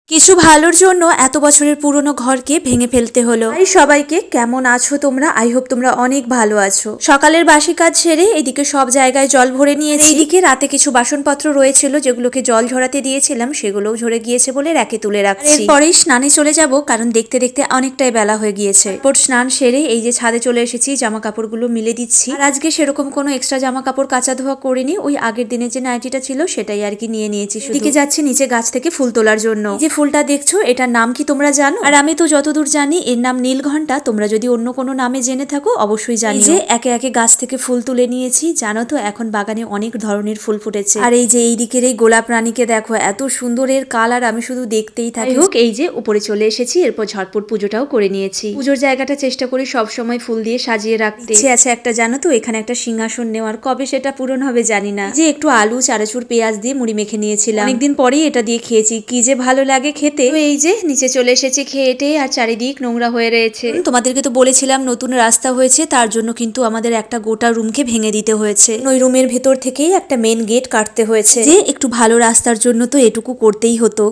কিছু ভালোর জন্য এত বছরের পুরনো ঘরকে ভেঙে ফেলতে হলো। এই সবাইকে, কেমন আছো তোমরা? আই হোপ তোমরা অনেক ভালো আছো। সকালের বাসি কাজ সেরে এদিকে সব জায়গায় জল ভরে নিয়েছি। এইদিকে রাতে কিছু বাসনপত্র রয়েছিল যেগুলোকে জল ঝরাতে দিয়েছিলাম, সেগুলোও ঝরে গিয়েছে বলে র্যাকে তুলে রাখছি। এরপরেই স্নানে চলে যাব, কারণ দেখতে দেখতে অনেকটাই বেলা হয়ে গিয়েছে। এরপর স্নান সেরে এই যে ছাদে চলে এসেছি, জামা কাপড়গুলো মিলে দিচ্ছি। আর আজকে সেরকম কোনো এক্সট্রা জামা কাপড় কাচা ধোয়া করিনি, ওই আগের দিনের যে নাইটিটা ছিল সেটাই আর কি নিয়ে নিয়েছি। এদিকে যাচ্ছি নিচে গাছ থেকে ফুল তোলার জন্য। যে ফুলটা দেখছো এটার নাম কি তোমরা জানো? আর আমি তো যতদূর জানি এর নাম নীলঘণ্টা। তোমরা যদি অন্য কোনো নামে জেনে থাকো অবশ্যই জানি। যে একে একে গাছ থেকে ফুল তুলে নিয়েছি। জানো তো এখন বাগানে অনেক ধরনের ফুল ফুটেছে। আর এই যে এই দিকের এই গোলাপ রানীকে দেখো, এত সুন্দর এর কালার, আমি শুধু দেখতেই থাকি। হোক, এই যে উপরে চলে এসেছি, এরপর ঝটপট পুজোটাও করে নিয়েছি। পুজোর জায়গাটা চেষ্টা করি সব সময় ফুল দিয়ে সাজিয়ে রাখতে। ইচ্ছে আছে একটা, জানো তো, এখানে একটা সিংহাসন নেওয়ার। কবে সেটা পূরণ হবে জানি না। যে একটু আলু, চানাচুর, পেঁয়াজ দিয়ে মুড়ি মেখে নিয়েছিলাম, অনেকদিন পরেই এটা দিয়ে খেয়েছি। কি যে ভালো লাগে খেতে। এই যে নিচে চলে এসেছি খেয়েটে, আর চারিদিক নোংরা হয়ে রয়েছে। তোমাদেরকে তো বলেছিলাম নতুন রাস্তা হয়েছে, তার জন্য কিন্তু আমাদের একটা গোটা রুমকে ভেঙে দিতে হয়েছে। ওই রুমের ভেতর থেকেই একটা মেন গেট কাটতে হয়েছে। যে একটু ভালো রাস্তার জন্য তো এটুকু করতেই হতো।